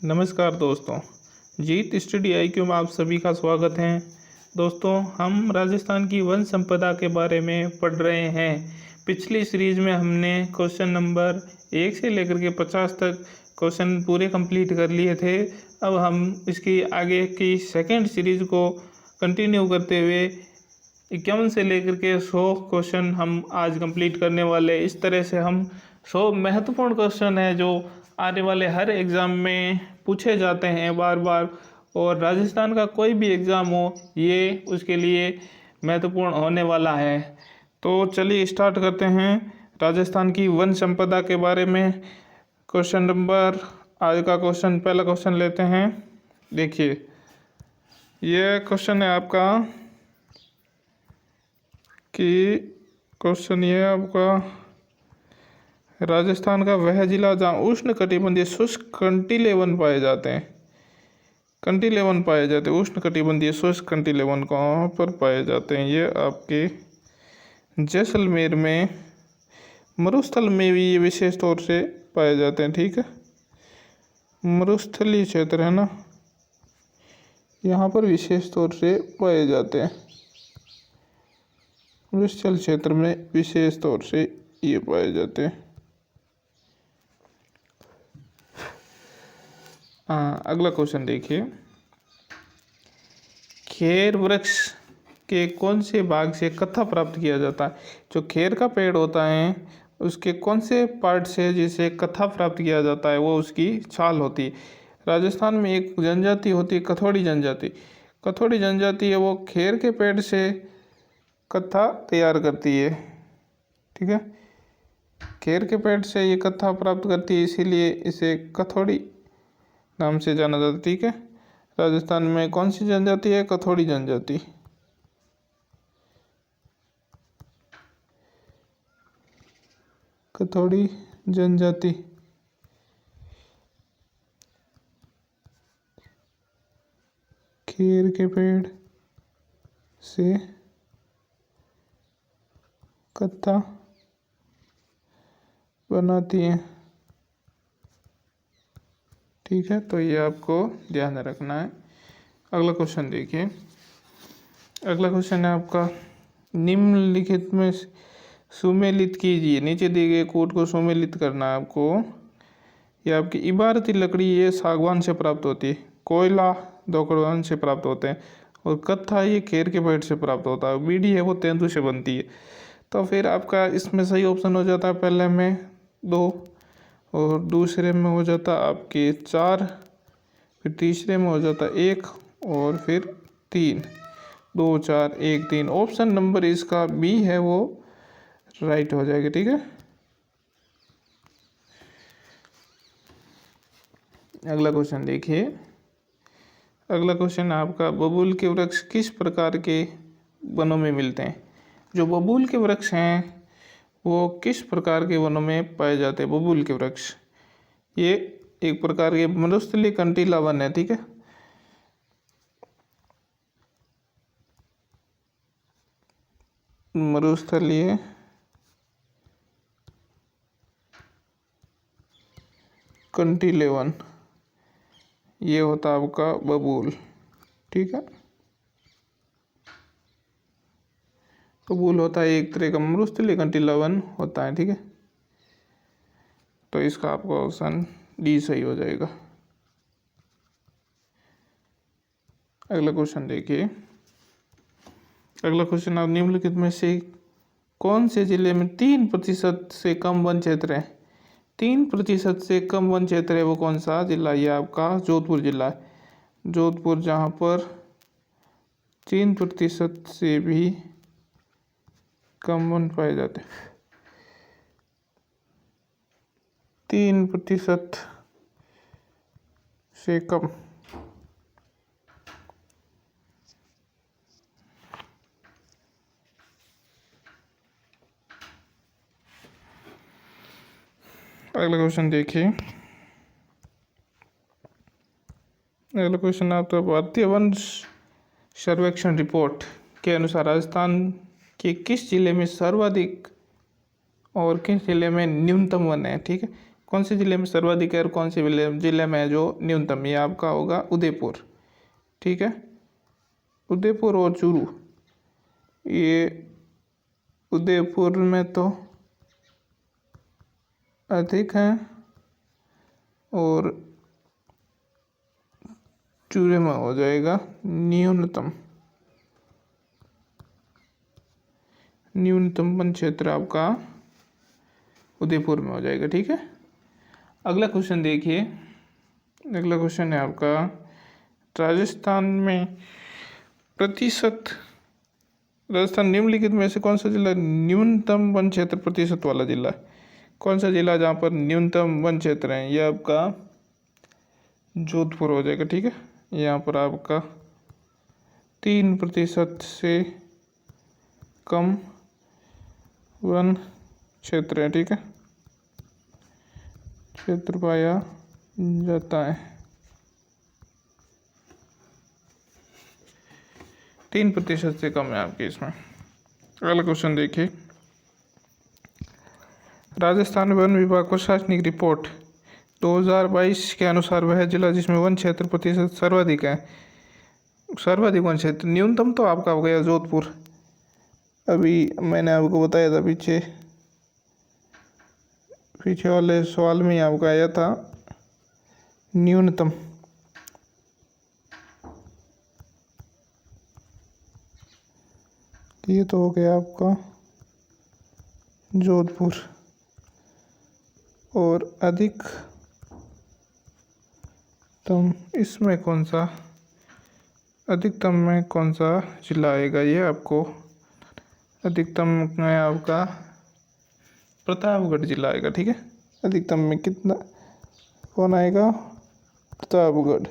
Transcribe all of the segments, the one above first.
नमस्कार दोस्तों, जीत study IQ में आप सभी का स्वागत है। दोस्तों, हम राजस्थान की वन संपदा के बारे में पढ़ रहे हैं। पिछली सीरीज में हमने क्वेश्चन नंबर 1 से लेकर के 50 तक क्वेश्चन पूरे कंप्लीट कर लिए थे। अब हम इसकी आगे की सेकंड सीरीज को कंटिन्यू करते हुए 51 से लेकर के 100 क्वेश्चन हम आज कंप्लीट करने वाले। इस तरह से हम 100 महत्वपूर्ण क्वेश्चन है जो आने वाले हर एग्ज़ाम में पूछे जाते हैं बार बार, और राजस्थान का कोई भी एग्ज़ाम हो ये उसके लिए महत्वपूर्ण होने वाला है। तो चलिए स्टार्ट करते हैं राजस्थान की वन संपदा के बारे में। क्वेश्चन नंबर आज का पहला क्वेश्चन लेते हैं। देखिए, यह क्वेश्चन है आपका कि क्वेश्चन ये आपका राजस्थान का वह जिला जहाँ उष्ण कटिबंधीय शुष्क कंटीले वन पाए जाते हैं। उष्ण कटिबंधीय शुष्क कंटीले वन कहाँ पर पाए जाते हैं? ये आपके जैसलमेर में मरुस्थल में भी ये विशेष तौर से पाए जाते हैं। ठीक है, मरुस्थलीय क्षेत्र है ना, यहाँ पर विशेष तौर से पाए जाते हैं। मरुस्थल क्षेत्र में विशेष तौर से ये पाए जाते हैं। अगला क्वेश्चन देखिए, खेर वृक्ष के कौन से भाग से कत्था प्राप्त किया जाता है? जो खेर का पेड़ होता है उसके कौन से पार्ट से जिसे कत्था प्राप्त किया जाता है? वो उसकी छाल होती है। राजस्थान में एक जनजाति होती है कथोड़ी जनजाति है, वो खेर के पेड़ से कत्था तैयार करती है। ठीक है, खेर के पेड़ से ये कत्था प्राप्त करती है, इसीलिए इसे कथोड़ी नाम से जाना जाता है। ठीक है, राजस्थान में कौन सी जनजाति है? कथोड़ी जनजाति। खेर के पेड़ से कत्था बनाती है। ठीक है, तो ये आपको ध्यान में रखना है। अगला क्वेश्चन देखिए, अगला क्वेश्चन है आपका निम्नलिखित में सुमेलित कीजिए। नीचे दिए गए कोड को सुमेलित करना है आपको। ये आपकी इमारती लकड़ी ये सागवान से प्राप्त होती है, कोयला दोकड़वान से प्राप्त होते हैं, और कत्था ये खेर के पेड़ से प्राप्त होता है, बीड़ी है वो तेंदू से बनती है। तो फिर आपका इसमें सही ऑप्शन हो जाता है पहले में 2, और दूसरे में हो जाता आपके 4, फिर तीसरे में हो जाता 1, और फिर 3। 2, 4, 1, 3। ऑप्शन नंबर इसका बी है वो राइट हो जाएगा। ठीक है, अगला क्वेश्चन देखिए। अगला क्वेश्चन आपका बबूल के वृक्ष किस प्रकार के वनों में मिलते हैं? जो बबूल के वृक्ष हैं वो किस प्रकार के वनों में पाए जाते हैं? बबूल के वृक्ष ये एक प्रकार के मरुस्थलीय कंटीला वन है। ठीक है, मरुस्थलीय कंटीले वन ये होता है आपका बबूल। ठीक है, बबूल होता है एक तरह का मरुस्थलीय कंटीला वन होता है। ठीक है, तो इसका आपका ऑप्शन डी सही हो जाएगा। अगला क्वेश्चन देखिए, अगला क्वेश्चन आप निम्नलिखित में से कौन से जिले में 3% से कम वन क्षेत्र है? 3% से कम वन क्षेत्र है वो कौन सा जिला? ये आपका जोधपुर जिला है। जोधपुर, जहाँ पर 3% से भी कम वन पाए जाते हैं। 3% से कम। अगला क्वेश्चन देखिए, अगला क्वेश्चन आपका भारतीय वन सर्वेक्षण रिपोर्ट के अनुसार राजस्थान के किस जिले में सर्वाधिक और किस जिले में न्यूनतम वन है? ठीक है, कौन से जिले में सर्वाधिक है और कौन से जिले में जो न्यूनतम, ये आपका होगा उदयपुर। ठीक है, उदयपुर और चूरू, ये उदयपुर में तो अधिक है और चूरू में हो जाएगा न्यूनतम। न्यूनतम वन क्षेत्र आपका उदयपुर में हो जाएगा। ठीक है, अगला क्वेश्चन देखिए। अगला क्वेश्चन है आपका, राजस्थान में प्रतिशत, राजस्थान निम्नलिखित में से कौन सा जिला न्यूनतम वन क्षेत्र प्रतिशत वाला जिला है? कौन सा जिला जहाँ पर न्यूनतम वन क्षेत्र है? ये आपका जोधपुर हो जाएगा। ठीक है, यहाँ पर आपका 3% से कम वन क्षेत्र है। ठीक है, क्षेत्र पाया जाता है, 3% से कम है आपके इसमें। अगला क्वेश्चन देखिए, राजस्थान वन विभाग को प्रशासनिक रिपोर्ट 2022 के अनुसार वह जिला जिसमें वन क्षेत्र प्रतिशत सर्वाधिक है। सर्वाधिक वन क्षेत्र, न्यूनतम तो आपका हो गया जोधपुर, अभी मैंने आपको बताया था पीछे वाले सवाल में आपका आया था न्यूनतम। ये तो हो गया आपका जोधपुर। और अधिकतम इसमें कौन सा, अधिकतम में कौन सा जिला आएगा? ये आपको अधिकतम में आपका प्रतापगढ़ जिला आएगा। ठीक है, अधिकतम में कितना कौन आएगा? प्रतापगढ़।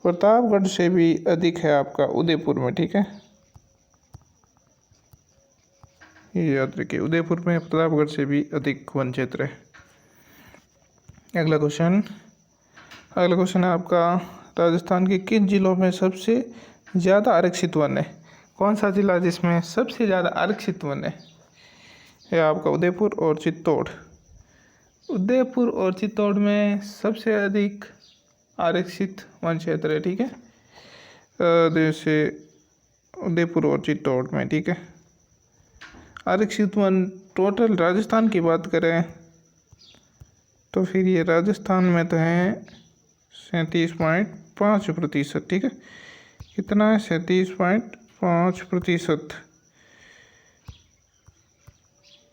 प्रतापगढ़ से भी अधिक है आपका उदयपुर में। ठीक है, ये याद रखिए, उदयपुर में प्रतापगढ़ से भी अधिक वन क्षेत्र है। अगला क्वेश्चन है आपका, राजस्थान के किन जिलों में सबसे ज़्यादा आरक्षित वन है? कौन सा जिला जिसमें सबसे ज़्यादा आरक्षित वन है? ये आपका उदयपुर और चित्तौड़। उदयपुर और चित्तौड़ में सबसे अधिक आरक्षित वन क्षेत्र है। ठीक है, जैसे उदयपुर और चित्तौड़ में। ठीक है, आरक्षित वन टोटल राजस्थान की बात करें तो फिर ये राजस्थान में तो है 37.5%। ठीक है, कितना है? 37.5%।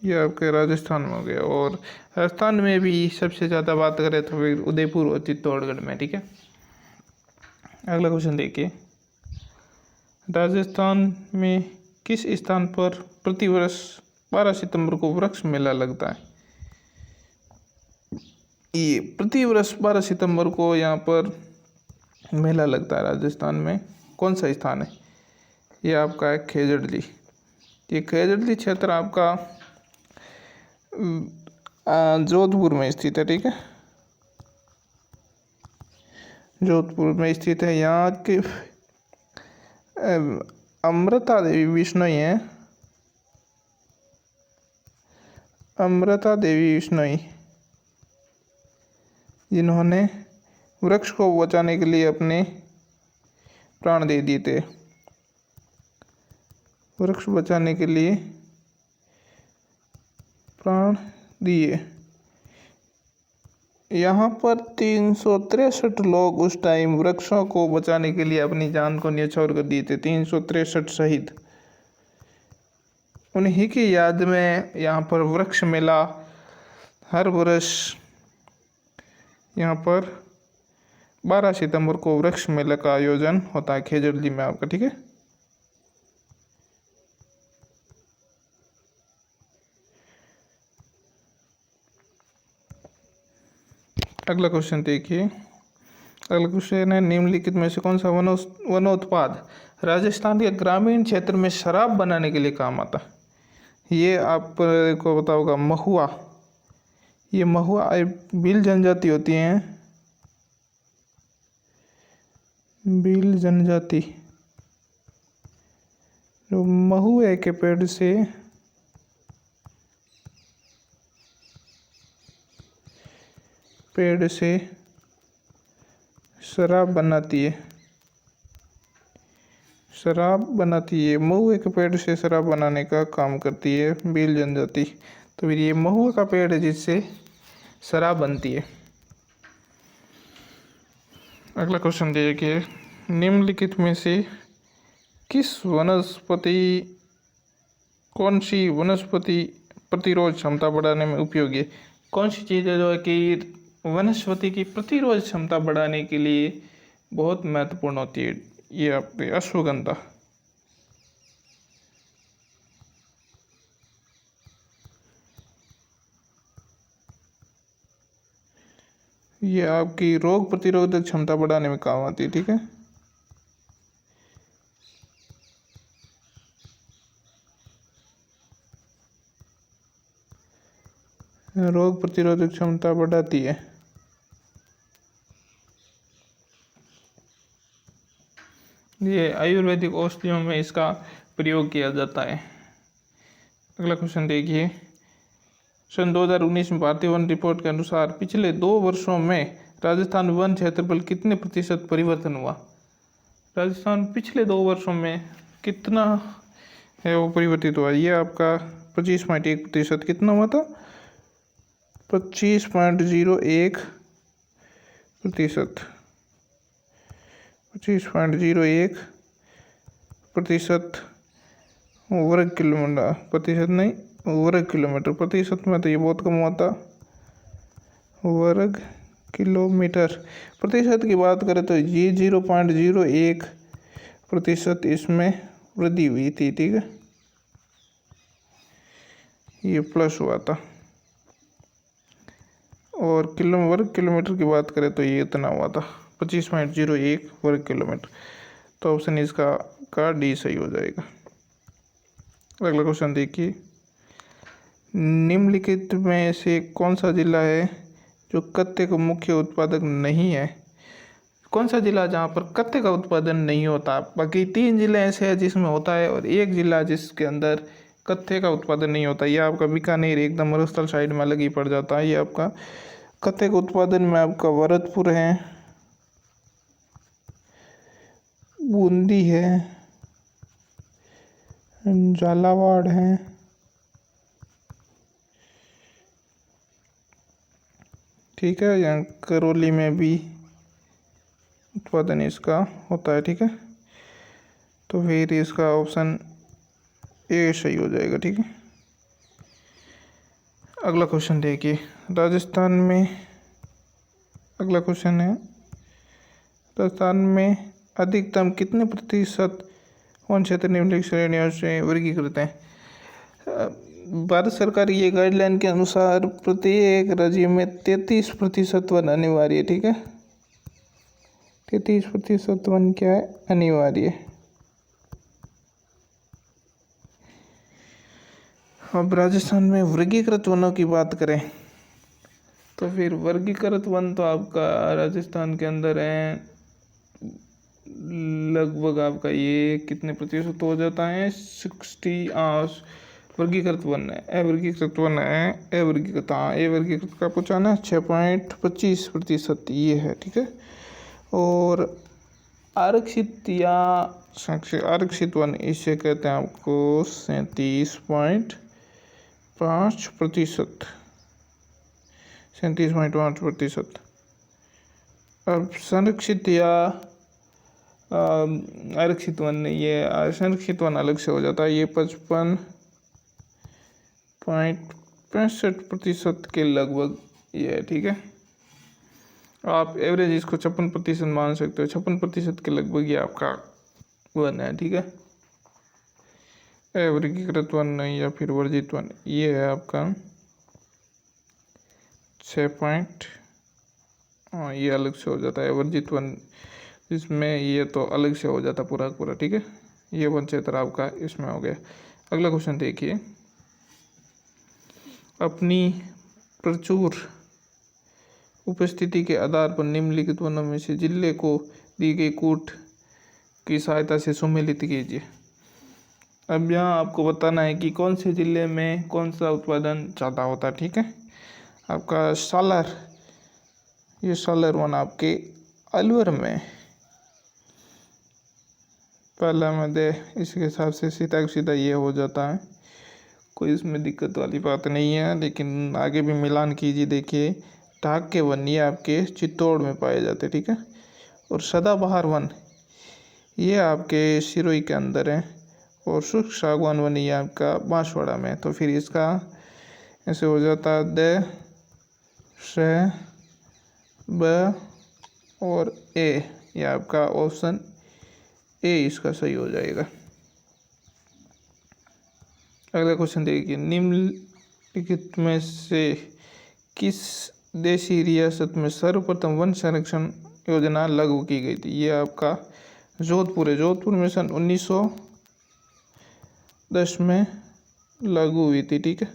ये आपके राजस्थान में हो गया। और राजस्थान में भी सबसे ज़्यादा बात करें तो फिर उदयपुर और चित्तौड़गढ़ में। ठीक है, अगला क्वेश्चन देखिए, राजस्थान में किस स्थान पर प्रतिवर्ष 12 सितंबर को वृक्ष मेला लगता है? ये प्रतिवर्ष 12 सितंबर को यहाँ पर मेला लगता है राजस्थान में। कौन सा स्थान है? ये आपका है खेजड़ली। ये खेजड़ली क्षेत्र आपका जोधपुर में स्थित है। ठीक है, जोधपुर में स्थित है। यहाँ के अमृता देवी बिश्नोई हैं, अमृता देवी बिश्नोई, जिन्होंने वृक्ष को बचाने के लिए अपने प्राण दे दिए थे। वृक्ष बचाने के लिए प्राण दिए। यहाँ पर 363 लोग उस टाइम वृक्षों को बचाने के लिए अपनी जान को न्यौछावर कर दिए थे। 363 शहीद, उन्हीं की याद में यहाँ पर वृक्ष मेला हर वर्ष यहाँ पर 12 सितंबर को वृक्ष मेला का आयोजन होता है खेजड़ली में आपका। ठीक है, अगला क्वेश्चन देखिए। अगला क्वेश्चन है, निम्नलिखित में से कौन सा वनोत्पाद राजस्थान के ग्रामीण क्षेत्र में शराब बनाने के लिए काम आता है? ये आपको पता होगा महुआ। ये महुआ भील जनजाति होती हैं, भील जनजाति, जो महुए के पेड़ से पेड़ से शराब बनाती है? महुए के पेड़ से शराब बनाने का काम करती है भील जनजाति। तो फिर ये महुए का पेड़ है जिससे शराब बनती है। अगला क्वेश्चन देखिए, निम्नलिखित में से कौन सी वनस्पति प्रतिरोध क्षमता बढ़ाने में उपयोगी है? कौन सी चीज़ है जो है कि वनस्पति की प्रतिरोध क्षमता बढ़ाने के लिए बहुत महत्वपूर्ण होती है? ये आपके अश्वगंधा। ये आपकी रोग प्रतिरोधक क्षमता बढ़ाने में काम आती है, ठीक है। रोग प्रतिरोधक क्षमता बढ़ाती है। ये आयुर्वेदिक औषधियों में इसका प्रयोग किया जाता है। अगला क्वेश्चन देखिए, सन 2019 में भारतीय वन रिपोर्ट के अनुसार पिछले 2 वर्षों में राजस्थान वन क्षेत्रफल कितने प्रतिशत परिवर्तन हुआ? राजस्थान पिछले 2 वर्षों में कितना है वो परिवर्तित हुआ? ये आपका 25.1%। कितना हुआ था? 25.01%। 25.01% वर्ग किलोमीटर, प्रतिशत नहीं वर्ग किलोमीटर। प्रतिशत में तो ये बहुत कम हुआ था। वर्ग किलोमीटर। प्रतिशत की बात करें तो ये 0.01% इसमें वृद्धि हुई थी, ठीक है। ये प्लस हुआ था। और वर्ग किलोमीटर की बात करें तो ये इतना हुआ था, 25.01 वर्ग किलोमीटर। तो ऑप्शन इसका डी सही हो जाएगा। अगला क्वेश्चन देखिए, निम्नलिखित में से कौन सा जिला है जो कत्ते का मुख्य उत्पादक नहीं है? कौन सा जिला जहाँ पर कत्ते का उत्पादन नहीं होता? बाकी 3 जिले ऐसे हैं जिसमें होता है और एक जिला जिसके अंदर कत्ते का उत्पादन नहीं होता। ये आपका बीकानेर एकदम मरुस्थल साइड में अलग ही पड़ जाता है। ये आपका कत्ते के उत्पादन में आपका भरतपुर है, बूंदी है, झालावाड़ है, ठीक है। यहाँ करौली में भी उत्पादन इसका होता है, ठीक है। तो फिर इसका ऑप्शन ए सही हो जाएगा, ठीक है। अगला क्वेश्चन देखिए, राजस्थान में अगला क्वेश्चन है, राजस्थान में अधिकतम कितने प्रतिशत वन क्षेत्र निम्नलिखित श्रेणियों से वर्गीकृत हैं? भारत सरकार की ये गाइडलाइन के अनुसार प्रत्येक राज्य में 33% वन अनिवार्य है, ठीक है। 33% वन क्या है? अनिवार्य। अब राजस्थान में वर्गीकृत वनों की बात करें तो फिर वर्गीकृत वन तो आपका राजस्थान के अंदर है लगभग आपका ये कितने प्रतिशत हो जाता है? 60। वर्गीकृत वन है, अवर्गीकृत वन है, अवर्गीकृत, हाँ अवर्गीकृत का पूछा ना, 6.25% ये है, ठीक है। और आरक्षित या आरक्षित वन इसे कहते हैं आपको 37.5%। 37.5%। अब संरक्षित या आरक्षित वन नहीं, ये संरक्षित वन अलग से हो जाता है। ये 55.65% के लगभग ये है, ठीक है। आप एवरेज इसको 56% मान सकते हो। 56% के लगभग ये आपका वन है, ठीक है। अवर्गीकृत वन नहीं या फिर वर्जित वन ये है आपका 6 ये अलग से हो जाता है। वर्जित वन इसमें ये तो अलग से हो जाता पूरा पूरा, ठीक है। ये वन क्षेत्र आपका इसमें हो गया। अगला क्वेश्चन देखिए, अपनी प्रचुर उपस्थिति के आधार पर निम्नलिखित वनों में से जिले को दी गई कूट की सहायता से सम्मिलित कीजिए। अब यहाँ आपको बताना है कि कौन से जिले में कौन सा उत्पादन ज़्यादा होता है, ठीक है। आपका सालार ये सोलर वन आपके अलवर में। पहला में दे इसके हिसाब से सीधा का सीधा ये हो जाता है, कोई इसमें दिक्कत वाली बात नहीं है। लेकिन आगे भी मिलान कीजिए, देखिए ढाक के वन ये आपके चित्तौड़ में पाए जाते, ठीक है। और सदाबहार वन ये आपके सिरोही के अंदर है। और शुष्क सागवान वन ये आपका बांसवाड़ा में। तो फिर इसका ऐसे हो जाता द श ब और ए, ये आपका ऑप्शन ए इसका सही हो जाएगा। अगला क्वेश्चन देखिए, निम्नलिखित में से किस देशी रियासत में सर्वप्रथम वन संरक्षण योजना लागू की गई थी? ये आपका जोधपुर है। जोधपुर में सन 1910 में लागू हुई थी, ठीक है।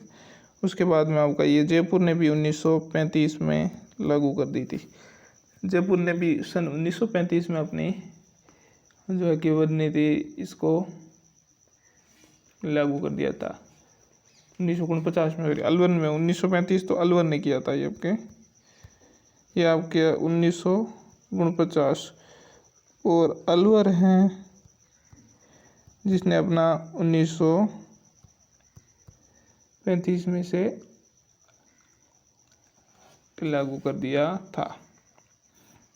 उसके बाद में आपका ये जयपुर ने भी 1935 में लागू कर दी थी। जयपुर ने भी सन 1935 में अपनी जो है कि वन नीति इसको लागू कर दिया था। 1949 में, अलवर में 1935 तो अलवर ने किया था। ये आपके 1949 और अलवर हैं जिसने अपना 1935 में से लागू कर दिया था।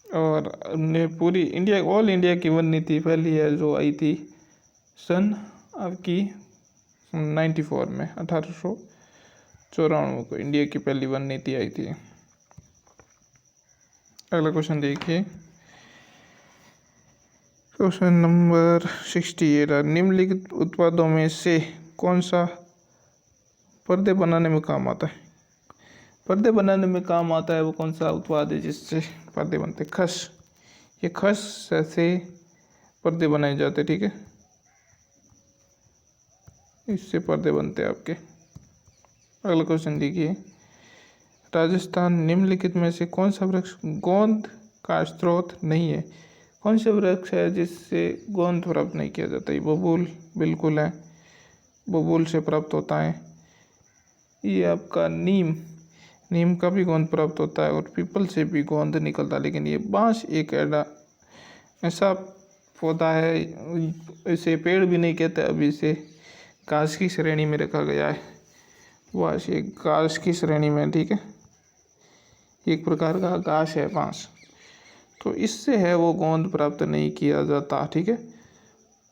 और हमने पूरी इंडिया, ऑल इंडिया की वन नीति पहली है जो आई थी सन आपकी 94 में, 1894 को इंडिया की पहली वन नीति आई थी। अगला क्वेश्चन देखिए, क्वेश्चन नंबर 68। निम्नलिखित उत्पादों में से कौन सा पर्दे बनाने में काम आता है? पर्दे बनाने में काम आता है वो कौन सा उत्पाद है जिससे पर्दे बनते? खस। ये खस से पर्दे बनाए जाते, ठीक है। इससे पर्दे बनते हैं आपके। अगला क्वेश्चन देखिए, राजस्थान निम्नलिखित में से कौन सा वृक्ष गोंद का स्रोत नहीं है? कौन सा वृक्ष है जिससे गोंद प्राप्त नहीं किया जाता? ये बबूल बिल्कुल है, बबूल से प्राप्त होता है। ये आपका नीम का भी गोंद प्राप्त होता है और पीपल से भी गोंद निकलता है। लेकिन ये बांस एक ऐसा पौधा है, इसे पेड़ भी नहीं कहते, अभी इसे घास की श्रेणी में रखा गया है। बांस ये घास की श्रेणी में, ठीक है, एक प्रकार का घास है बांस। तो इससे है वो गोंद प्राप्त नहीं किया जाता, ठीक है।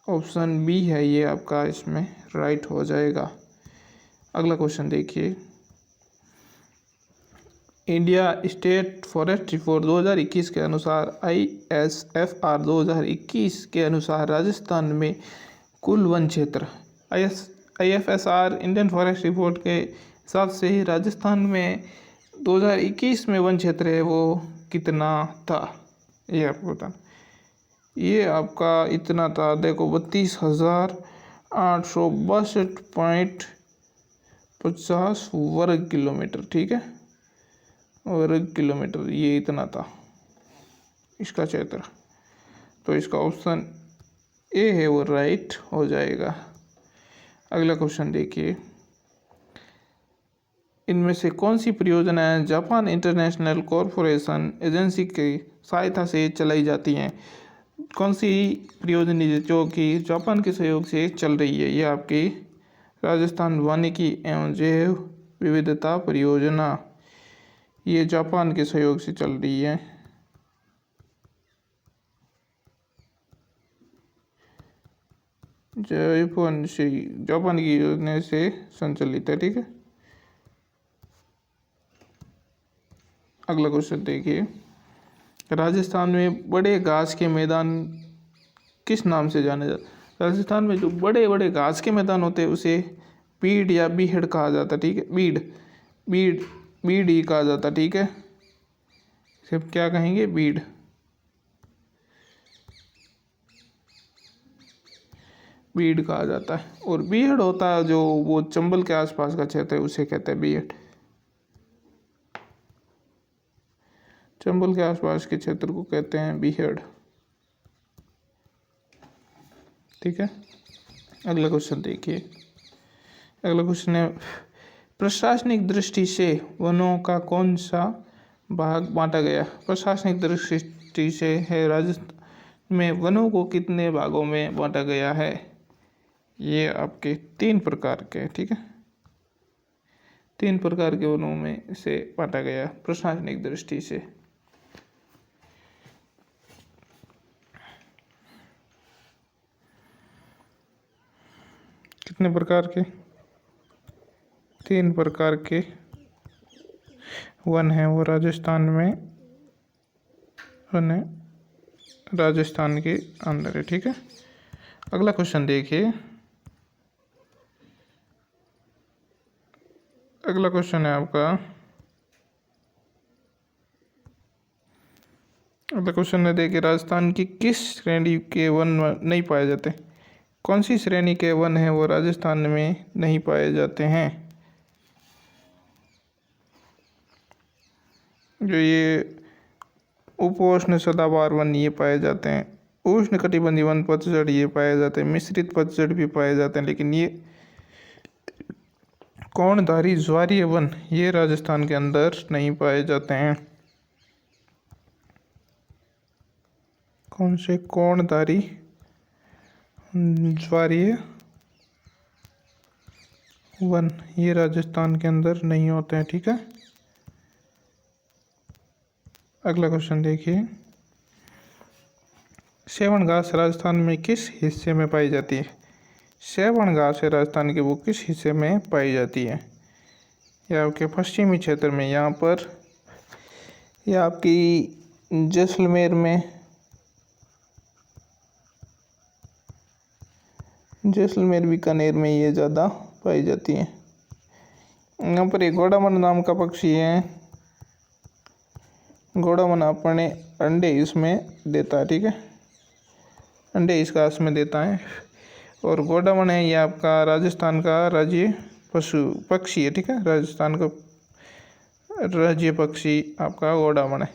ऑप्शन बी है ये आपका इसमें राइट हो जाएगा। अगला क्वेश्चन देखिए, इंडिया स्टेट फॉरेस्ट रिपोर्ट 2021 के अनुसार ISFR 2021 के अनुसार राजस्थान में कुल वन क्षेत्र, IFSR इंडियन फॉरेस्ट रिपोर्ट के हिसाब से ही राजस्थान में 2021 में वन क्षेत्र है वो कितना था? ये आपको बताना। ये आपका इतना था, देखो 32,862.50 वर्ग किलोमीटर, ठीक है, वर्ग किलोमीटर ये इतना था इसका क्षेत्र। तो इसका ऑप्शन ए है वो राइट हो जाएगा। अगला क्वेश्चन देखिए, इनमें से कौन सी परियोजनाएं जापान इंटरनेशनल कॉरपोरेशन एजेंसी की सहायता से चलाई जाती हैं? कौन सी परियोजना जो कि जापान के सहयोग से चल रही है? ये आपकी राजस्थान वानिकी एवं जैव विविधता परियोजना, ये जापान के सहयोग से चल रही है। जापान की योजना से संचालित है, ठीक है। अगला क्वेश्चन देखिए, राजस्थान में बड़े घास के मैदान किस नाम से जाने जाते? राजस्थान में जो बड़े बड़े घास के मैदान होते हैं उसे बीड या बीहड़ कहा जाता, ठीक है। बीड ही कहा जाता, ठीक है। सिर्फ क्या कहेंगे? बीड कहा जाता है। और बीहड़ होता है जो वो चंबल के आसपास का क्षेत्र है उसे कहते हैं बीहड़। चंबल के आसपास के क्षेत्र को कहते हैं बीहड़, ठीक है। अगला क्वेश्चन देखिए, अगला क्वेश्चन है, प्रशासनिक दृष्टि से वनों का कौन सा भाग बांटा गया। प्रशासनिक दृष्टि से है राजस्थान में वनों को कितने भागों में बांटा गया है? ये आपके 3 प्रकार के, ठीक है, 3 प्रकार के वनों में से बांटा गया प्रशासनिक दृष्टि से। कितने प्रकार के? 3 प्रकार के वन है वो राजस्थान में, वन है राजस्थान के अंदर है, ठीक है। अगला क्वेश्चन देखिए। अगला क्वेश्चन है आपका, अगला क्वेश्चन है देखिए, राजस्थान की किस श्रेणी के वन नहीं पाए जाते? कौन सी श्रेणी के वन है वो राजस्थान में नहीं पाए जाते हैं? जो ये उपोष्ण सदाबहार वन ये पाए जाते हैं, उष्ण कटिबंधीय वन पतझड़ ये पाए जाते हैं, मिश्रित पतझड़ भी पाए जाते हैं, लेकिन ये कोणधारी ज्वारीय वन ये राजस्थान के अंदर नहीं पाए जाते हैं। कौन से कोणधारी ज्वारीय वन ये राजस्थान के अंदर नहीं होते हैं, ठीक है। अगला क्वेश्चन देखिए, सेवन घास राजस्थान में किस हिस्से में पाई जाती है? सेवन घास है राजस्थान के वो किस हिस्से में पाई जाती है? यह आपके पश्चिमी क्षेत्र में, यहाँ पर, यह आपकी जैसलमेर में, जैसलमेर बीकानेर में ये ज़्यादा पाई जाती है। यहाँ पर एक घोड़ावन नाम का पक्षी है, घोड़ावन अपने अंडे इसमें देता है, ठीक है, अंडे इस घास में देता है। और घोड़ावन है ये आपका राजस्थान का राज्य पक्षी है, ठीक है, राजस्थान का राज्य पक्षी आपका घोड़ावन है।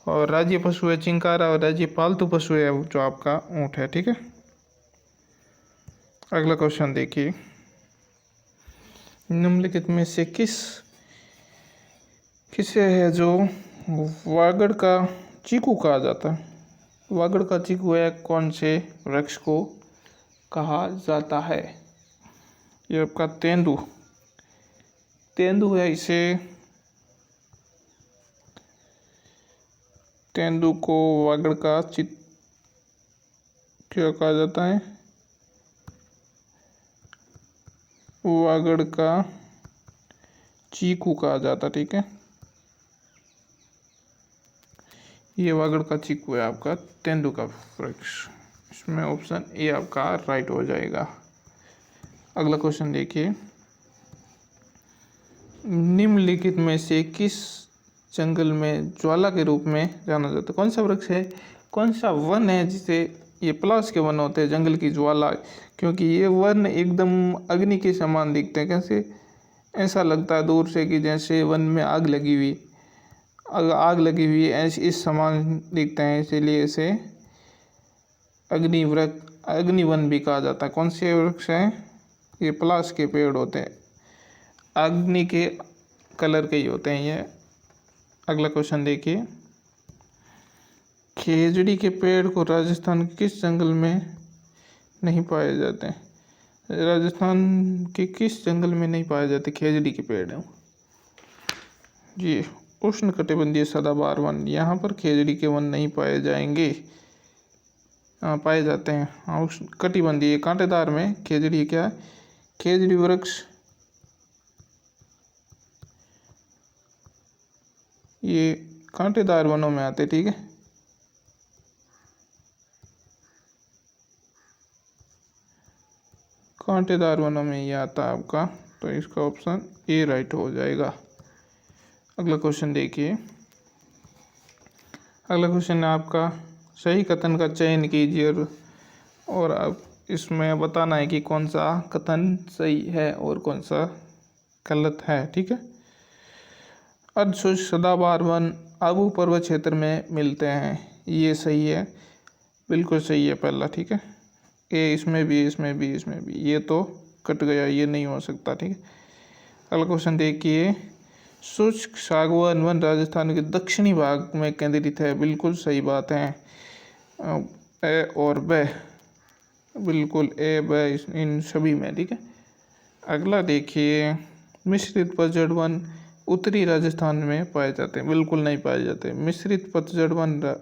और राज्य पशु है चिंकारा, और राज्य पालतू पशु है जो आपका ऊँट है, ठीक है। अगला क्वेश्चन देखिए, निम्नलिखित में से किसे है जो वागड़ का चीकू कहा जाता है? वागड़ का चीकू है कौन से वृक्ष को कहा जाता है? ये आपका तेंदू, तेंदू है, इसे तेंदू को वागड़ का क्या कहा जाता है? वागड़ का चीकू कहा जाता, ठीक है। ये वागड़ का चीकू है आपका तेंदू का वृक्ष, इसमें ऑप्शन ए आपका राइट हो जाएगा। अगला क्वेश्चन देखिए, निम्नलिखित में से किस जंगल में ज्वाला के रूप में जाना जाता है? कौन सा वृक्ष है, कौन सा वन है जिसे ये पलाश के वन होते हैं, जंगल की ज्वाला, क्योंकि ये वन एकदम अग्नि के समान दिखते हैं। कैसे? ऐसा लगता है दूर से कि जैसे वन में आग लगी हुई ऐसे इस समान दिखते हैं, इसीलिए इसे अग्निवन भी कहा जाता है। कौन से वृक्ष हैं? ये पलाश के पेड़ होते हैं, अग्नि के कलर के ही होते हैं ये। अगला क्वेश्चन देखिए, खेजड़ी के पेड़ को राजस्थान के किस जंगल में नहीं पाए जाते हैं? राजस्थान के किस जंगल में नहीं पाए जाते खेजड़ी के पेड़ हैं? जी, उष्ण कटिबंधीय सदाबहार वन, यहाँ पर खेजड़ी के वन नहीं पाए जाएंगे। पाए जाते हैं हाँ, उष्ण कटिबंधीय कांटेदार में खेजड़ी क्या है? खेजड़ी वृक्ष ये कांटेदार वनों में आते, ठीक है। कांटेदार वनों में ये आता है आपका, तो इसका ऑप्शन ए राइट हो जाएगा। अगला क्वेश्चन देखिए, अगला क्वेश्चन है आपका, सही कथन का चयन कीजिए और आप इसमें बताना है कि कौन सा कथन सही है और कौन सा गलत है, ठीक है। अर्धशुष्क सदाबहार वन आबू पर्वत क्षेत्र में मिलते हैं, ये सही है, बिल्कुल सही है पहला, ठीक है। ए इसमें भी, इसमें भी, इसमें भी, ये तो कट गया, ये नहीं हो सकता, ठीक है। अगला क्वेश्चन देखिए, शुष्क सागवान वन राजस्थान के दक्षिणी भाग में केंद्रित है। बिल्कुल सही बात है। ए और ब, बिल्कुल ए ब इन सभी में, ठीक है। अगला देखिए, मिश्रित पतझड़ वन उत्तरी राजस्थान में पाए जाते हैं। बिल्कुल नहीं पाए जाते। मिश्रित पतझड़ वन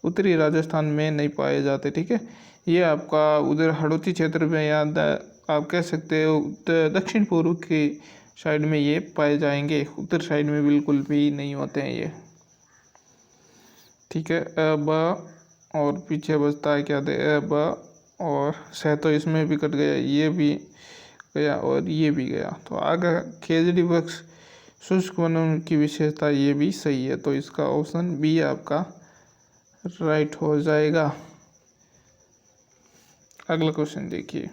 उत्तरी राजस्थान में नहीं पाए जाते, ठीक है। ये आपका उधर हड़ौती क्षेत्र में या आप कह सकते हो दक्षिण पूर्व की साइड में ये पाए जाएंगे। उत्तर साइड में बिल्कुल भी नहीं होते हैं ये, ठीक है। अब और पीछे बचता है क्या दे, अब और सह तो इसमें भी कट गया, ये भी गया और ये भी गया। तो आगे खेजड़ी वृक्ष शुष्क वनों की विशेषता, ये भी सही है। तो इसका ऑप्शन बी आपका राइट हो जाएगा। अगला क्वेश्चन देखिए।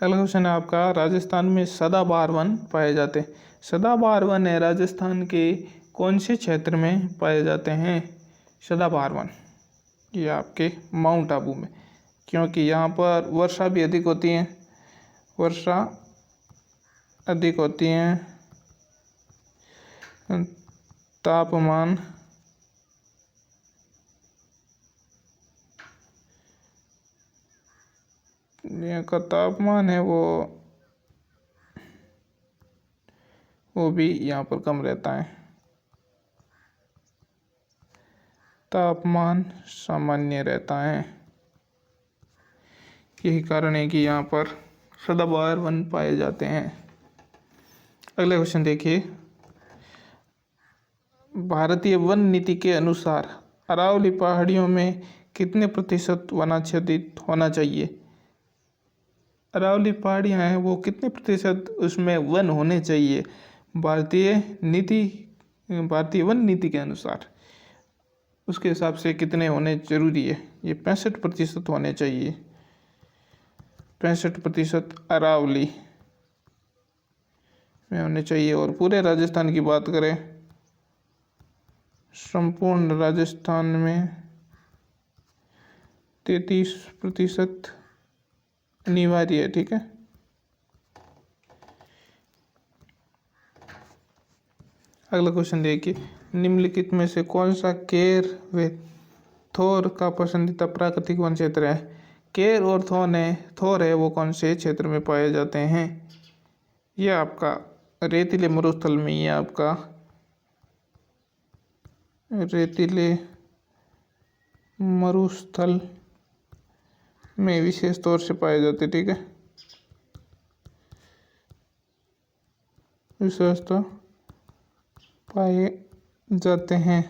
अगला क्वेश्चन है आपका, राजस्थान में सदाबहार वन पाए जाते हैं। सदाबहार वन है राजस्थान के कौन से क्षेत्र में पाए जाते हैं? सदाबहार वन ये आपके माउंट आबू में, क्योंकि यहाँ पर वर्षा भी अधिक होती है, वर्षा अधिक होती है, तापमान यहाँ का तापमान है वो भी यहाँ पर कम रहता है। तापमान सामान्य रहता है। यही कारण है कि यहाँ पर सदाबहार वन पाए जाते हैं। अगले क्वेश्चन देखिए, भारतीय वन नीति के अनुसार अरावली पहाड़ियों में कितने प्रतिशत वनाच्छादित होना चाहिए? अरावली पहाड़ियाँ हैं वो कितने प्रतिशत उसमें वन होने चाहिए भारतीय वन नीति के अनुसार? उसके हिसाब से कितने होने जरूरी है? ये 65% होने चाहिए। 65% अरावली में होने चाहिए। और पूरे राजस्थान की बात करें, संपूर्ण राजस्थान में 33% अनिवार्य है, ठीक है। अगला क्वेश्चन देखिए, निम्नलिखित में से कौन सा केर व थोर का पसंदीदा प्राकृतिक वन क्षेत्र है? केर और थोर है वो कौन से क्षेत्र में पाए जाते हैं? ये आपका रेतीले मरुस्थल में, ये आपका रेतीले मरुस्थल में विशेष तौर से पाए जाते, ठीक है। विशेषतः पाए जाते हैं।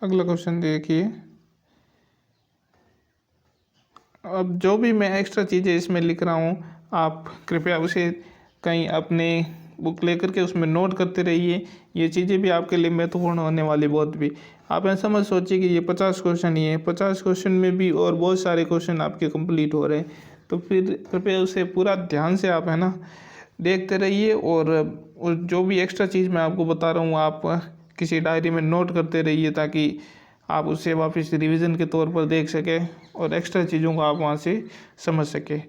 अगला क्वेश्चन देखिए, अब जो भी मैं एक्स्ट्रा चीज़ें इसमें लिख रहा हूँ, आप कृपया उसे कहीं अपने बुक लेकर के उसमें नोट करते रहिए। ये चीज़ें भी आपके लिए महत्वपूर्ण होने वाली। बहुत भी आप ऐसा मत सोचिए कि ये 50 क्वेश्चन ही है, 50 क्वेश्चन में भी और बहुत सारे क्वेश्चन आपके कंप्लीट हो रहे हैं। तो फिर कृपया उसे पूरा ध्यान से आप है ना देखते रहिए। और जो भी एक्स्ट्रा चीज़ मैं आपको बता रहा हूँ, आप किसी डायरी में नोट करते रहिए, ताकि आप उसे वापस रिवीजन के तौर पर देख सकें और एक्स्ट्रा चीज़ों को आप वहाँ से समझ सकें।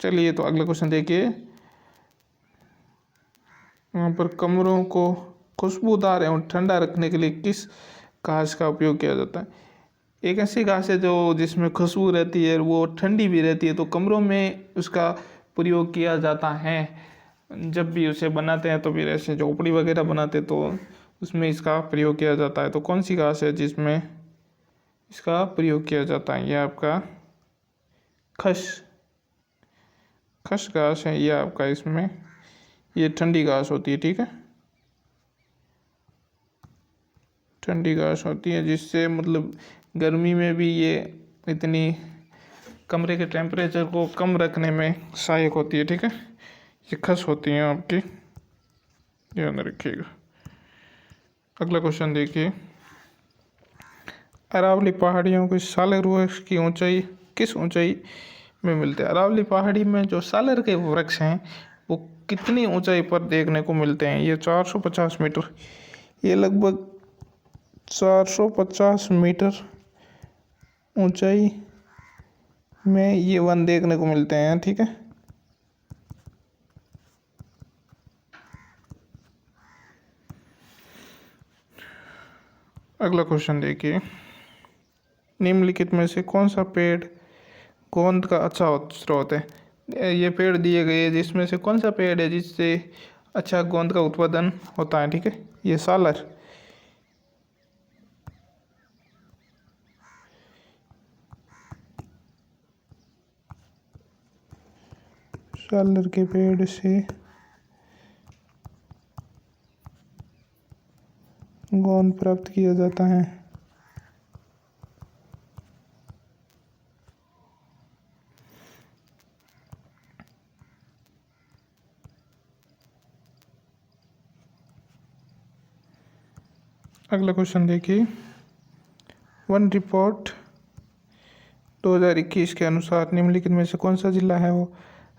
चलिए, तो अगला क्वेश्चन देखिए। यहाँ पर कमरों को खुशबूदार एवं ठंडा रखने के लिए किस घास का उपयोग किया जाता है? एक ऐसी घास है जो जिसमें खुशबू रहती है, वो ठंडी भी रहती है, तो कमरों में उसका प्रयोग किया जाता है। जब भी उसे बनाते हैं तो फिर ऐसे झोपड़ी वगैरह बनाते तो उसमें इसका प्रयोग किया जाता है। तो कौन सी घास है जिसमें इसका प्रयोग किया जाता है? यह आपका खस घास है। यह आपका इसमें ये ठंडी घास होती है, ठीक है। ठंडी घास होती है जिससे मतलब गर्मी में भी ये इतनी कमरे के टेम्परेचर को कम रखने में सहायक होती है, ठीक है। ये खस होती हैं आपकी, ध्यान रखिएगा। अगला क्वेश्चन देखिए, अरावली पहाड़ियों की सालर वृक्ष की ऊंचाई किस ऊंचाई में मिलते हैं? अरावली पहाड़ी में जो सालर के वृक्ष हैं वो कितनी ऊंचाई पर देखने को मिलते हैं? ये 450 मीटर, ये लगभग 450 मीटर ऊंचाई में ये वन देखने को मिलते हैं, ठीक है। अगला क्वेश्चन देखिए, निम्नलिखित में से कौन सा पेड़ गोंद का अच्छा स्रोत है। ये पेड़ दिए गए हैं, जिसमें से कौन सा पेड़ है जिससे अच्छा गोंद का उत्पादन होता है। ठीक है, ये सालर। सालर के पेड़ से गोंद प्राप्त किया जाता है। अगला क्वेश्चन देखिए, वन रिपोर्ट 2021 के अनुसार निम्नलिखित में से कौन सा जिला है वो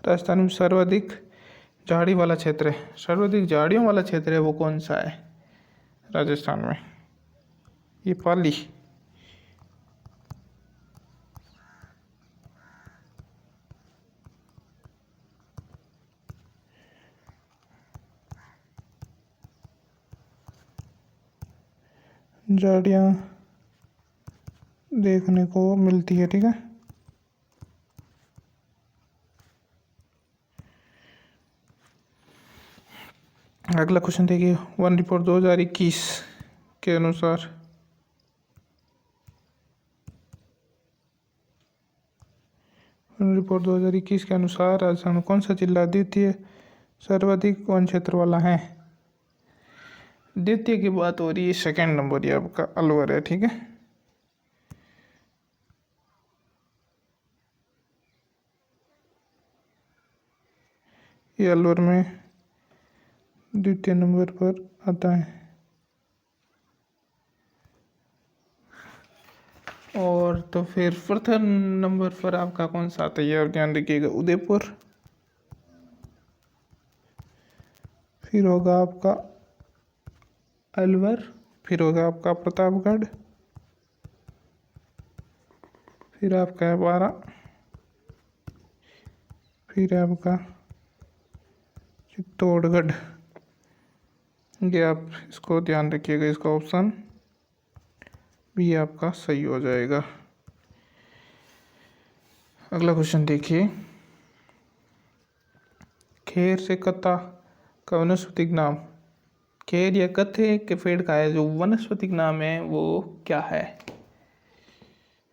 राजस्थान में सर्वाधिक झाड़ी वाला क्षेत्र है। सर्वाधिक झाड़ियों वाला क्षेत्र है वो कौन सा है राजस्थान में। ये पाली। झाड़ियाँ देखने को मिलती है। ठीक है, अगला क्वेश्चन देखिए, वन रिपोर्ट 2021 के अनुसार राजस्थान में कौन सा जिला द्वितीय सर्वाधिक वन क्षेत्र वाला है। द्वितीय की बात हो रही है, सेकेंड नंबर ये आपका अलवर है। ठीक है, ये अलवर में द्वितीय नंबर पर आता है। और तो फिर प्रथम नंबर पर आपका कौन सा आता है, और ध्यान रखिएगा, उदयपुर। फिर होगा आपका अलवर, फिर होगा आपका प्रतापगढ़, फिर आपका है बारा, फिर आपका चित्तौड़गढ़। ये आप इसको ध्यान रखिएगा, इसका ऑप्शन भी आपका सही हो जाएगा। अगला क्वेश्चन देखिए, खेर से कत्ता का वनस्पतिक नाम। खेर या कत्थे के पेड़ का है जो वनस्पतिक नाम है वो क्या है।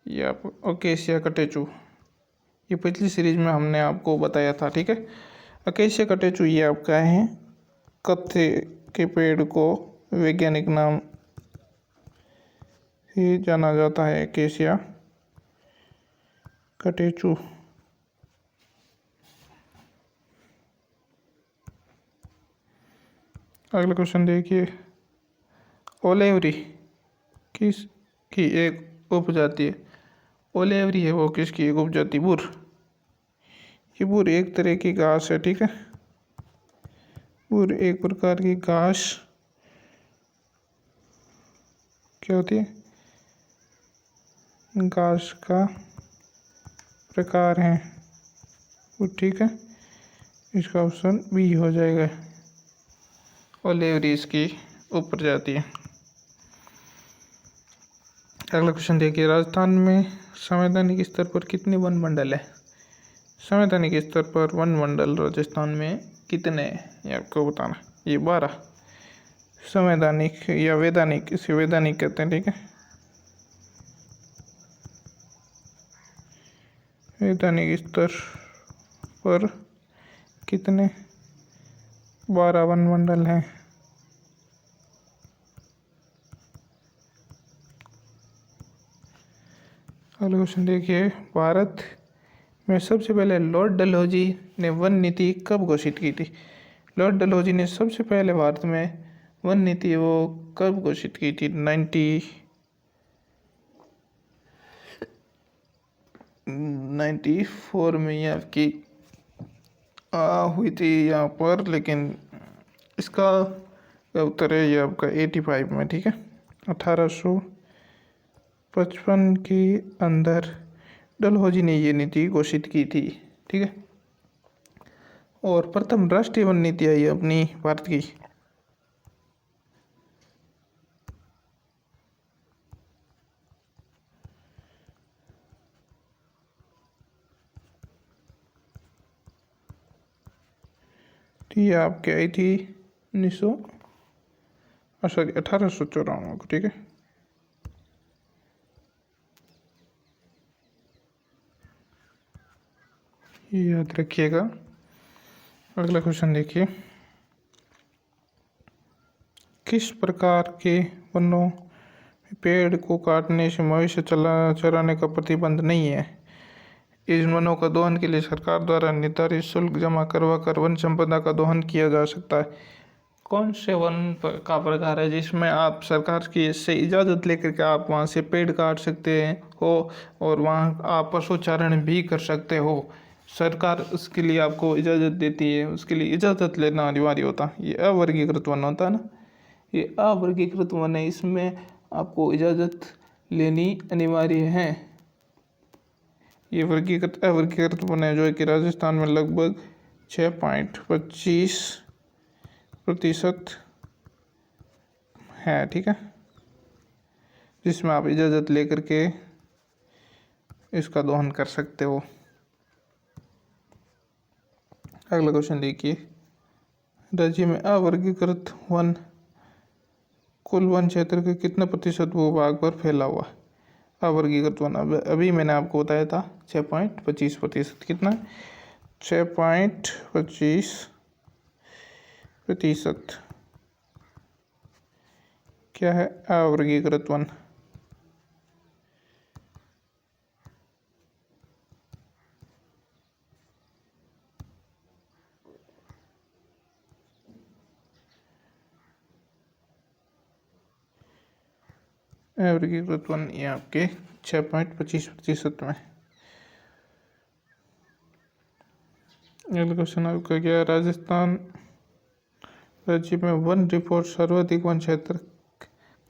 ये आप अकेसिया कटेचू, ये पिछली सीरीज में हमने आपको बताया था। ठीक है, अकेसिया कटेचू ये आपका है कत्थे के पेड़ को वैज्ञानिक नाम ही जाना जाता है, अकेसिया कटेचू। अगला क्वेश्चन देखिए, ओलेवरी किस की एक उपजाति है। ओलेवरी है वो किसकी एक उपजाति, बुर। ये बुर एक तरह की घास है। ठीक है, बुर एक प्रकार की घास क्या होती है, घास का प्रकार है वो। ठीक है, इसका ऑप्शन बी हो जाएगा, ओलेवरी इसकी उपप्रजाति है। अगला क्वेश्चन देखिए, राजस्थान में संवैधानिक स्तर पर कितने वन मंडल है। संवैधानिक स्तर पर वन मंडल राजस्थान में कितने हैं ये आपको बताना। ये 12 संवैधानिक या वैधानिक, इसे वैधानिक कहते हैं। ठीक है, वैधानिक स्तर पर कितने 12 वन मंडल हैं। अगला क्वेश्चन देखिए, भारत में सबसे पहले लॉर्ड डलहौजी ने वन नीति कब घोषित की थी। लॉर्ड डलहौजी ने सबसे पहले भारत में वन नीति वो कब घोषित की थी। 94 में ये आपकी हुई थी यहाँ पर, लेकिन इसका उत्तर है ये आपका 85 में। ठीक है, 1855 के अंदर डलहौजी ने ये नीति घोषित की थी। ठीक है, और प्रथम राष्ट्रीय वन नीति आई अपनी भारत की तो ये आपके आई थी 1854 को, ठीक है। ये याद रखिएगा। अगला क्वेश्चन देखिए, किस प्रकार के वनों पेड़ को काटने से मवेशी चराने का प्रतिबंध नहीं है? इन वनों का दोहन के लिए सरकार द्वारा निर्धारित शुल्क जमा करवा कर वन संपदा का दोहन किया जा सकता है। कौन से वन का प्रकार है जिसमें आप सरकार की से इजाज़त लेकर के आप वहाँ से पेड़ काट सकते हैं हो और वहाँ आप पशुचारण भी कर सकते हो? सरकार उसके लिए आपको इजाज़त देती है, उसके लिए इजाज़त लेना अनिवार्य होता है। ये अवर्गीकृत वन होता है ना, ये अवर्गीकृत वन है, इसमें आपको इजाज़त लेनी अनिवार्य है। ये अवर्गीकृत वन है जो कि राजस्थान में लगभग 6.25% है, ठीक है, जिसमें आप इजाज़त लेकर के इसका दोहन कर सकते हो। अगला क्वेश्चन देखिए, राज्य में अवर्गीकृत वन कुल वन क्षेत्र के कितने प्रतिशत भूभाग पर फैला हुआ? अवर्गीकृत वन अभी मैंने आपको बताया था 6.25%। कितना? 6.25%। क्या है अवर्गीकृत वन? अवर्गीकृत वन ये आपके 6.25% में। अगला क्वेश्चन आपका क्या है, राजस्थान राज्य में वन रिपोर्ट सर्वाधिक वन क्षेत्र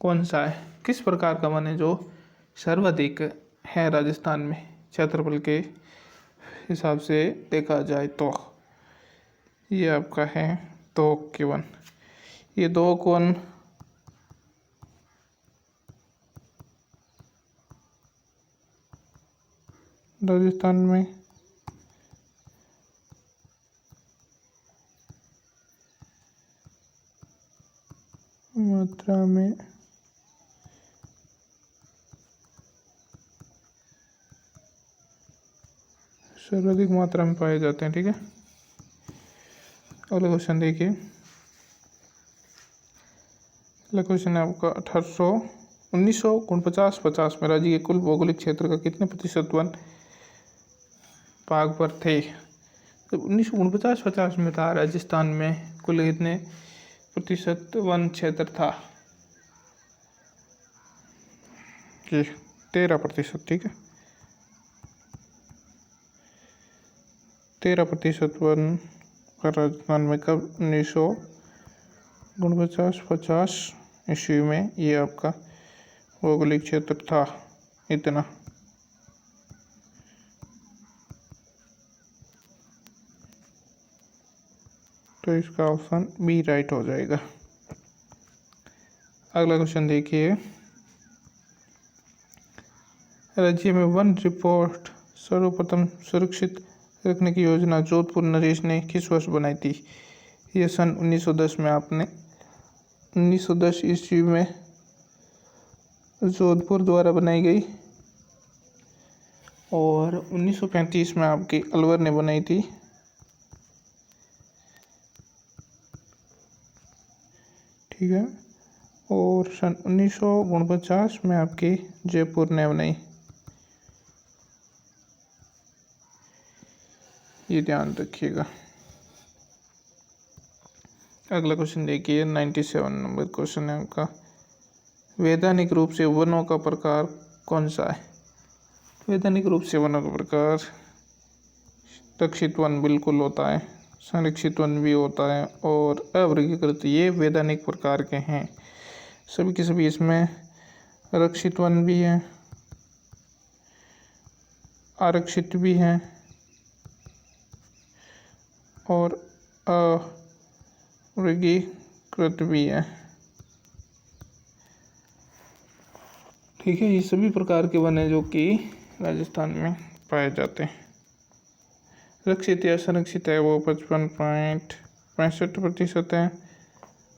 कौन सा है? किस प्रकार का वन है जो सर्वाधिक है राजस्थान में क्षेत्रफल के हिसाब से देखा जाए तो? ये आपका है दोक के वन। ये दोक वन राजस्थान में मात्रा में सर्वाधिक मात्रा में पाए जाते हैं, ठीक है। अगला क्वेश्चन देखिए, अगला क्वेश्चन है आपका 1949-50 में राज्य के कुल भौगोलिक क्षेत्र का कितने प्रतिशत वन भाग पर थे? तो 1949-50 में था राजस्थान में कुल कितने प्रतिशत वन क्षेत्र था? जी 13%, ठीक है। 13% वन का राजस्थान में कब 1949-50 ईस्वी में ये आपका भौगोलिक क्षेत्र था इतना। तो इसका ऑप्शन बी राइट हो जाएगा। अगला क्वेश्चन देखिए, राज्य में वन रिपोर्ट सर्वप्रथम सुरक्षित रखने की योजना जोधपुर नरेश ने किस वर्ष बनाई थी? ये सन 1910 में आपने 1910 ईस्वी में जोधपुर द्वारा बनाई गई और 1935 में आपकी अलवर ने बनाई थी। ठीक है, और सन 1949 में आपकी जयपुर ने बनाई। ये ध्यान रखिएगा। अगला क्वेश्चन देखिए, 97 नंबर क्वेश्चन है आपका, वैधानिक रूप से वनों का प्रकार कौन सा है? वैधानिक रूप से वनों का प्रकार रक्षित वन बिल्कुल होता है, संरक्षित वन भी होता है और अवर्गीकृत, ये वैधानिक प्रकार के हैं सभी के सभी। इसमें रक्षित वन भी हैं, आरक्षित भी हैं और अवर्गीकृत भी है। ठीक है, ये सभी प्रकार के वन हैं जो कि राजस्थान में पाए जाते हैं। रक्षित या संरक्षित है वो 55.5 65% है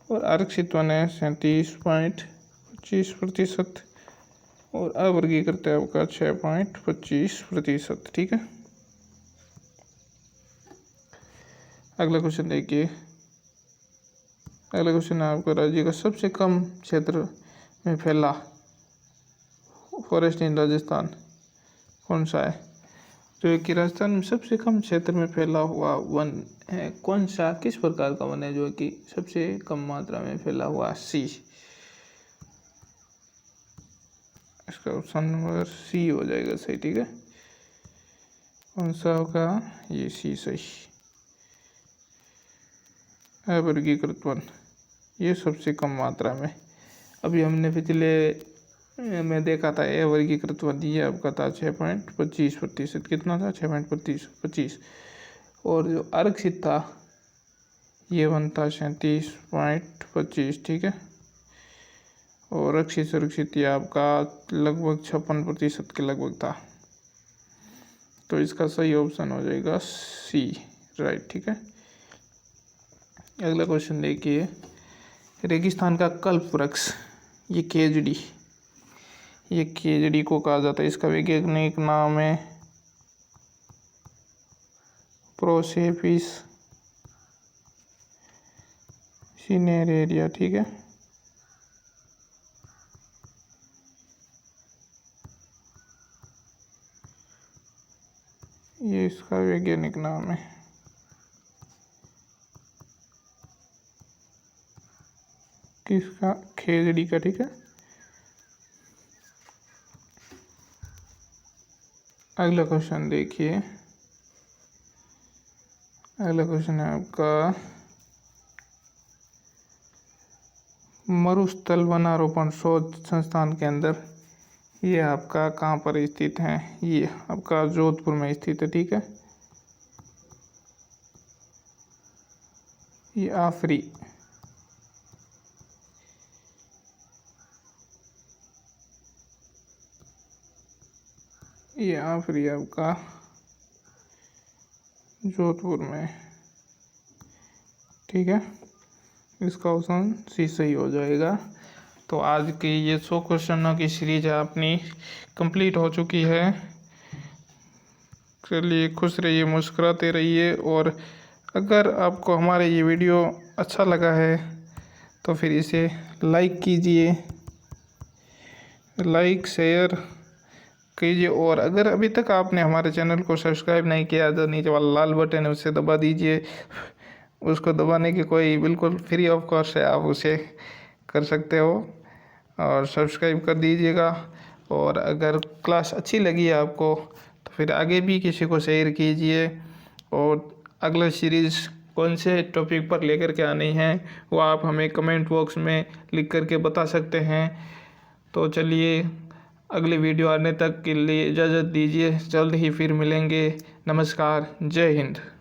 और आरक्षित वन है 37.25% और अवर्गीकृत है आपका 6.25%। ठीक है, अगला क्वेश्चन देखिए। अगला क्वेश्चन है आपका राज्य का सबसे कम क्षेत्र में फैला फॉरेस्ट इन राजस्थान कौन सा है? जो कि राजस्थान में सबसे कम क्षेत्र में फैला हुआ वन है कौन सा, किस प्रकार का वन है जो कि सबसे कम मात्रा में फैला हुआ? सी, इसका ऑप्शन नंबर सी हो जाएगा सही। ठीक है, कौन सा होगा? ये सी सही। अवर्गीकृत वन ये सबसे कम मात्रा में, अभी हमने पिछले में देखा था अवर्गीकृत वन ये आपका था 6.25%। कितना था? 6.25। और जो आरक्षित था ये वन था 37.25। ठीक है, और रक्षित सुरक्षित ये आपका लगभग 56% के लगभग था। तो इसका सही ऑप्शन हो जाएगा सी, राइट। ठीक है, अगला क्वेश्चन देखिए। रेगिस्तान का कल्प वृक्ष ये खेजड़ी, ये खेजड़ी को कहा जाता है। इसका वैज्ञानिक नाम है प्रोसेपिस सिनेरेरिया। ठीक है, ये इसका वैज्ञानिक नाम है। किसका? खेजड़ी का। ठीक है, अगला क्वेश्चन देखिए। अगला क्वेश्चन है आपका मरुस्थल वनारोपण शोध संस्थान के अंदर ये आपका कहाँ पर स्थित है? ये आपका जोधपुर में स्थित है। ठीक है, ये आफरी, ये आफरी आपका जोधपुर में। ठीक है, इसका ऑप्शन सी सही हो जाएगा। तो आज की ये 100 क्वेश्चनों की सीरीज अपनी कंप्लीट हो चुकी है। चलिए, खुश रहिए, मुस्कुराते रहिए, और अगर आपको हमारे ये वीडियो अच्छा लगा है तो फिर इसे लाइक कीजिए, लाइक शेयर कीजिए, और अगर अभी तक आपने हमारे चैनल को सब्सक्राइब नहीं किया तो नीचे वाला लाल बटन है उसे दबा दीजिए। उसको दबाने की कोई बिल्कुल फ्री ऑफ कॉस्ट है, आप उसे कर सकते हो और सब्सक्राइब कर दीजिएगा। और अगर क्लास अच्छी लगी आपको तो फिर आगे भी किसी को शेयर कीजिए, और अगला सीरीज़ कौन से टॉपिक पर लेकर के आनी है वो आप हमें कमेंट बॉक्स में लिख करके बता सकते हैं। तो चलिए, अगले वीडियो आने तक के लिए इजाज़त दीजिए, जल्द ही फिर मिलेंगे। नमस्कार, जय हिंद।